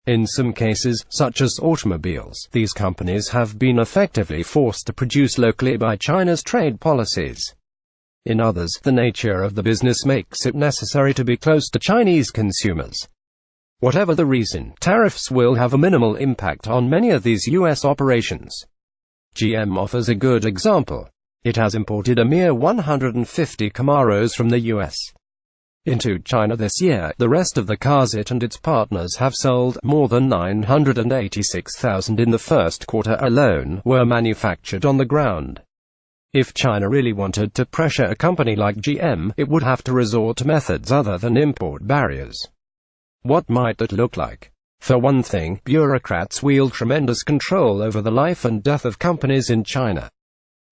In some cases, such as automobiles, these companies have been effectively forced to produce locally by China's trade policies. In others, the nature of the business makes it necessary to be close to Chinese consumers. Whatever the reason, tariffs will have a minimal impact on many of these U.S. operations. GM offers a good example. It has imported a mere 150 Camaros from the U.S. into China this year. The rest of the cars it and its partners have sold, more than 986,000 in the first quarter alone, were manufactured on the ground. If China really wanted to pressure a company like GM, it would have to resort to methods other than import barriers. What might that look like? For one thing, bureaucrats wield tremendous control over the life and death of companies in China.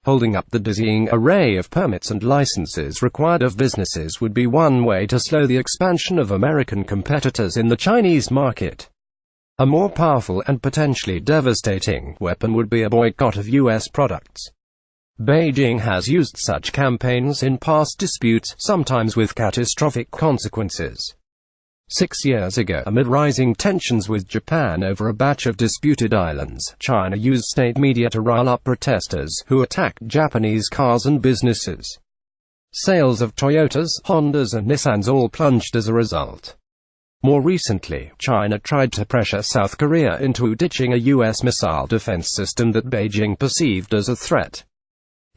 Holding up the dizzying array of permits and licenses required of businesses would be one way to slow the expansion of American competitors in the Chinese market. A more powerful and potentially devastating weapon would be a boycott of U.S. products. Beijing has used such campaigns in past disputes, sometimes with catastrophic consequences. 6 years ago, amid rising tensions with Japan over a batch of disputed islands, China used state media to rile up protesters who attacked Japanese cars and businesses. Sales of Toyotas, Hondas and Nissans all plunged as a result. More recently, China tried to pressure South Korea into ditching a U.S. missile defense system that Beijing perceived as a threat.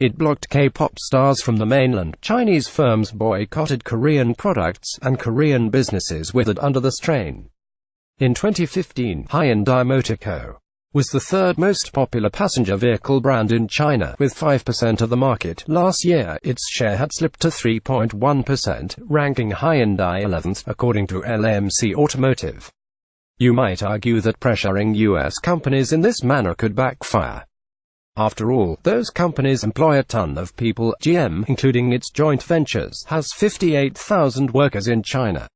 It blocked K-pop stars from the mainland. Chinese firms boycotted Korean products, and Korean businesses withered under the strain. In 2015, Hyundai Motor Co. was the third most popular passenger vehicle brand in China, with 5% of the market. Last year, its share had slipped to 3.1%, ranking Hyundai 11th, according to LMC Automotive. You might argue that pressuring U.S. companies in this manner could backfire. After all, those companies employ a ton of people. GM, including its joint ventures, has 58,000 workers in China.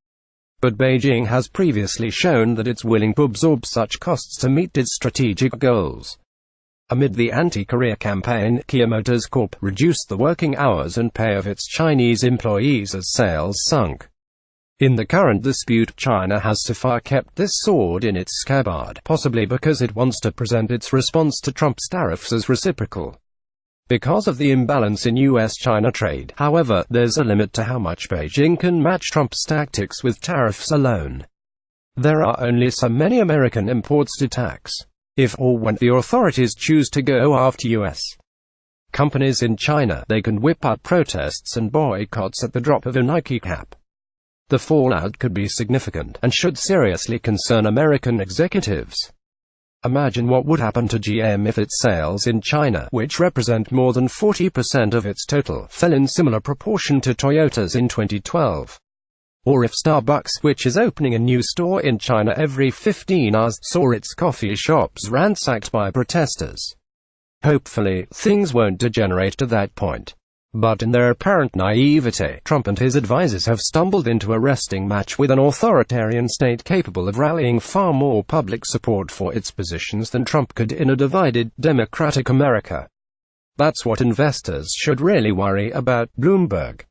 But Beijing has previously shown that it's willing to absorb such costs to meet its strategic goals. Amid the anti-Korea campaign, Kia Motors Corp. reduced the working hours and pay of its Chinese employees as sales sunk. In the current dispute, China has so far kept this sword in its scabbard, possibly because it wants to present its response to Trump's tariffs as reciprocal. Because of the imbalance in U.S.-China trade, however, there's a limit to how much Beijing can match Trump's tactics with tariffs alone. There are only so many American imports to tax, if or when the authorities choose to go after U.S. companies in China. They can whip up protests and boycotts at the drop of a Nike cap. The fallout could be significant, and should seriously concern American executives. Imagine what would happen to GM if its sales in China, which represent more than 40% of its total, fell in similar proportion to Toyota's in 2012. Or if Starbucks, which is opening a new store in China every 15 hours, saw its coffee shops ransacked by protesters. Hopefully, things won't degenerate to that point. But in their apparent naivete, Trump and his advisors have stumbled into a wrestling match with an authoritarian state capable of rallying far more public support for its positions than Trump could in a divided, democratic America. That's what investors should really worry about. Bloomberg.